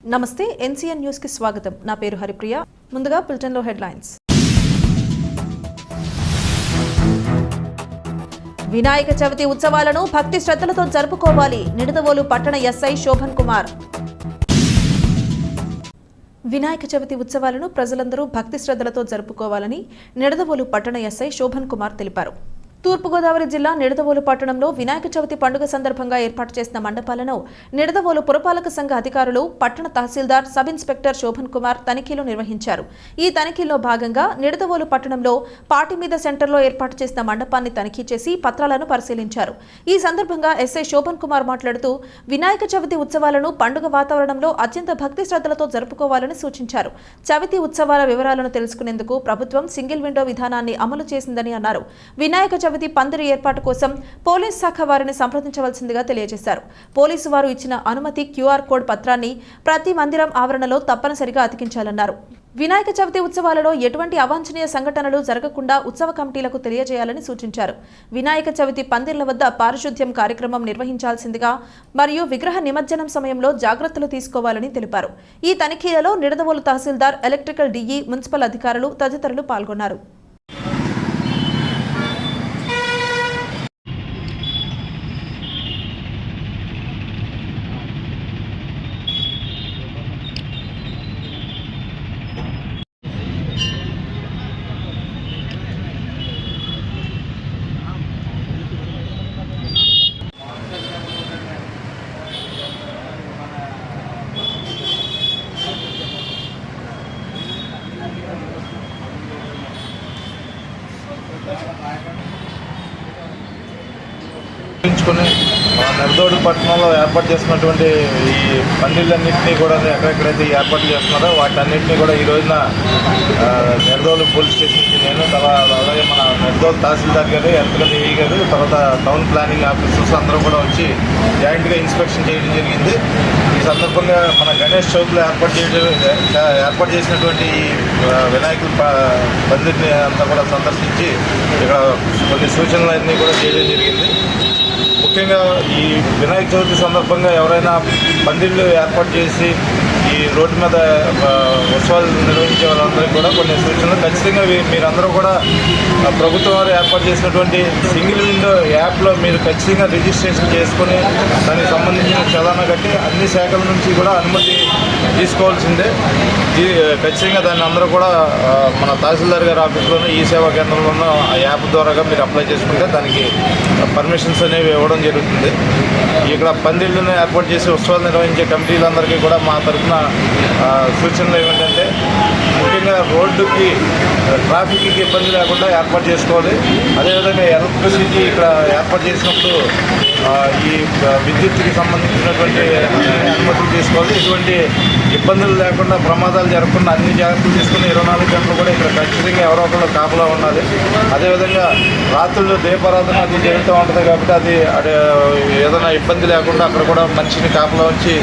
నమస్తే NCN news కి స్వాగతం. నా పేరు హరిప్రియ. ముందుగా బులెటిన్ లో హెడ్లైన్స్. వినాయక చవితి ఉత్సవాలను భక్తి శ్రద్ధలతో జరుపుకోవాలి. నిడదవోలు పట్టణ ఎస్ఐ శోభన్ కుమార్. వినాయక చవితి ఉత్సవాలను ప్రజలందరూ భక్తి శ్రద్ధలతో జరుపుకోవాలని నిడదవోలు పట్టణ ఎస్ఐ శోభన్ కుమార్ తెలిపారు. తూర్పుగోదావరి జిల్లా నిడదవోలు పట్టణంలో వినాయక చవితి పండుగ సందర్భంగా ఏర్పాటు చేసిన మండపాలను నిడదవోలు పురపాలక సంఘ అధికారులు, పట్టణ తహసీల్దార్, సబ్ ఇన్స్పెక్టర్ శోభన్ కుమార్ తనిఖీలు నిర్వహించారు. ఈ తనిఖీల్లో భాగంగా నిడదవోలు పట్టణంలో పాటిమీద సెంటర్లో ఏర్పాటు చేసిన మండపాన్ని తనిఖీ చేసి పత్రాలను పరిశీలించారు. ఈ సందర్భంగా ఎస్ఐ శోభన్ కుమార్ మాట్లాడుతూ వినాయక చవితి ఉత్సవాలను పండుగ వాతావరణంలో అత్యంత భక్తి శ్రద్ధలతో జరుపుకోవాలని సూచించారు. చవితి ఉత్సవాల వివరాలను తెలుసుకునేందుకు ప్రభుత్వం సింగిల్ విండో విధానాన్ని అమలు చేసిందని అన్నారు. వినాయక చవితి పందిరి ఏర్పాటు కోసం పోలీస్ శాఖ వారిని సంప్రదించవలసిందిగా తెలియజేశారు. పోలీసు వారు ఇచ్చిన అనుమతి క్యూఆర్ కోడ్ పత్రాన్ని ప్రతి మందిరం ఆవరణలో తప్పనిసరిగా అతికించాలన్నారు. వినాయక చవితి ఉత్సవాలలో ఎటువంటి అవాంఛనీయ సంఘటనలు జరగకుండా ఉత్సవ కమిటీలకు తెలియజేయాలని సూచించారు. వినాయక చవితి పందిర్ల వద్ద పారిశుద్ధ్యం కార్యక్రమం నిర్వహించాల్సిందిగా మరియు విగ్రహ నిమజ్జనం సమయంలో జాగ్రత్తలు తీసుకోవాలని తెలిపారు. ఈ తనిఖీలలో నిడదవోలు తహసీల్దార్, ఎలక్ట్రికల్ డిఈ, మున్సిపల్ అధికారులు తదితరులు పాల్గొన్నారు. నిడదవోలు పట్టణంలో ఏర్పాటు చేసినటువంటి ఈ పందిళ్ళన్నింటినీ కూడా ఎక్కడెక్కడైతే ఏర్పాట్లు చేస్తున్నారో వాటన్నింటినీ కూడా ఈ రోజున నిడదవోలు పోలీస్ స్టేషన్కి నేను అలాగే మన నిడదవోలు తహసీల్దార్ గారు, ఎలక్ట్రికల్ డిఈ గారు, తర్వాత టౌన్ ప్లానింగ్ ఆఫీసర్స్ అందరూ కూడా వచ్చి జాయింట్గా ఇన్స్పెక్షన్ చేయడం జరిగింది. ఈ సందర్భంగా మన గణేష్ చౌక్లో ఏర్పాటు చేసినటువంటి ఈ వినాయకుల పందిరిని అంతా కూడా సందర్శించి ఇక్కడ కొన్ని సూచనలన్నీ కూడా చేయడం జరిగింది. ముఖ్యంగా ఈ వినాయక చవితి సందర్భంగా ఎవరైనా పందిళ్ళు ఏర్పాటు చేసి ఈ రోడ్డు మీద ఉత్సవాలు నిర్వహించే వాళ్ళందరికీ కూడా కొన్ని సూచనలు ఖచ్చితంగా మీరందరూ కూడా ప్రభుత్వం వారు ఏర్పాటు చేసినటువంటి సింగిల్ విండో యాప్లో మీరు ఖచ్చితంగా రిజిస్ట్రేషన్ చేసుకొని దానికి సంబంధించిన చలానా కట్టి అన్ని శాఖల నుంచి కూడా అనుమతి తీసుకోవాల్సిందే. ఖచ్చితంగా దాన్ని అందరూ కూడా మన తహసీల్దార్ గారి ఆఫీస్లోనూ, ఈ సేవా కేంద్రంలోనూ ఆ యాప్ ద్వారాగా మీరు అప్లై చేసుకుంటే దానికి పర్మిషన్స్ అనేవి ఇవ్వడం జరుగుతుంది. ఇక్కడ పందిళ్ళను ఏర్పాటు చేసి ఉత్సవాలు నిర్వహించే కమిటీలందరికీ కూడా మా తరఫున సూచనలు ఏమిటంటే ముఖ్యంగా రోడ్డుకి ట్రాఫిక్కి ఇబ్బంది లేకుండా ఏర్పాటు చేసుకోవాలి. అదేవిధంగా ఎలక్ట్రిసిటీ ఇక్కడ ఏర్పాటు చేసినప్పుడు ఈ విద్యుత్కి సంబంధించినటువంటి అనుమతులు తీసుకోవాలి. ఇటువంటి ఇబ్బందులు లేకుండా, ప్రమాదాలు జరగకుండా అన్ని జాగ్రత్తలు తీసుకుని 24 గంటలు కూడా ఇక్కడ ఖచ్చితంగా ఎవరో ఒకళ్ళు కాపలా ఉండాలి. అదేవిధంగా రాత్రులు దీపారాధన అది జరుగుతూ ఉంటుంది కాబట్టి అది ఏదైనా ఇబ్బంది లేకుండా అక్కడ కూడా మనిషిని కాపలా ఉంచి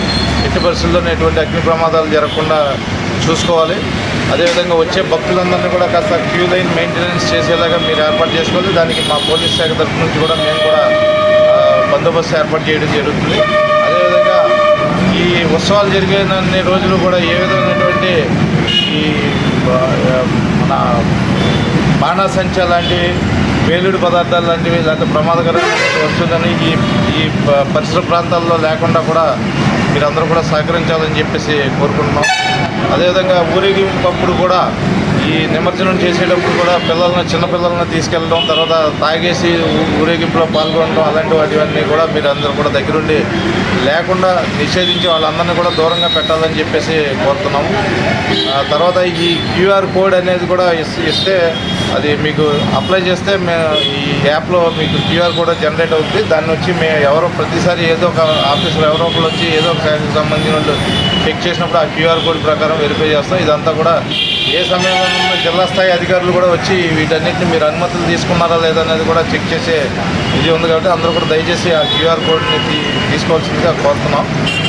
ఎట్టి పరిస్థితుల్లోనే ఎటువంటి అగ్ని ప్రమాదాలు జరగకుండా చూసుకోవాలి. అదేవిధంగా వచ్చే భక్తులందరినీ కూడా కాస్త క్యూ లైన్ మెయింటెనెన్స్ చేసేలాగా మీరు ఏర్పాటు చేసుకోవాలి. దానికి మా పోలీస్ శాఖ తరఫు నుంచి కూడా మేము కూడా బందోబస్తు ఏర్పాటు చేయడం జరుగుతుంది. అదేవిధంగా ఈ ఉత్సవాలు జరిగినన్ని రోజులు కూడా ఏ విధమైనటువంటి ఈ మన బాణాసంచా లాంటివి, వేలుడు పదార్థాలు లాంటివి లేకపోతే ప్రమాదకరమైన వస్తుందని ఈ పరిసర ప్రాంతాల్లో లేకుండా కూడా మీరందరూ కూడా సహకరించాలని చెప్పేసి కోరుకుంటున్నాం. అదేవిధంగా ఊరేగింపప్పుడు కూడా ఈ నిమజ్జనం చేసేటప్పుడు కూడా చిన్నపిల్లలను తీసుకెళ్ళడం, తర్వాత తాగేసి ఊరేగింపులో పాల్గొనడం అలాంటి వాటివన్నీ కూడా మీరు అందరూ కూడా దగ్గరుండి లేకుండా నిషేధించి వాళ్ళందరినీ కూడా దూరంగా పెట్టాలని చెప్పేసి కోరుతున్నాము. తర్వాత ఈ క్యూఆర్ కోడ్ అనేది కూడా ఇస్తే అది మీకు అప్లై చేస్తే ఈ యాప్లో మీకు క్యూఆర్ కోడ్ జనరేట్ అవుతుంది. దాన్ని వచ్చి ఎవరో ప్రతిసారి ఏదో ఒక ఆఫీసులో ఎవరో ఒకరు వచ్చి ఏదో ఒక శాఖకు సంబంధించిన వాళ్ళు చెక్ చేసినప్పుడు ఆ క్యూఆర్ కోడ్ ప్రకారం వెరిఫై చేస్తాం. ఇదంతా కూడా ఏ సమయంలో జిల్లా స్థాయి అధికారులు కూడా వచ్చి వీటన్నిటిని మీరు అనుమతులు తీసుకున్నారా లేదా అనేది కూడా చెక్ చేసే ఇది ఉంది కాబట్టి అందరూ కూడా దయచేసి ఆ క్యూఆర్ కోడ్ని తీసుకోవాల్సిందిగా కోరుతున్నాం.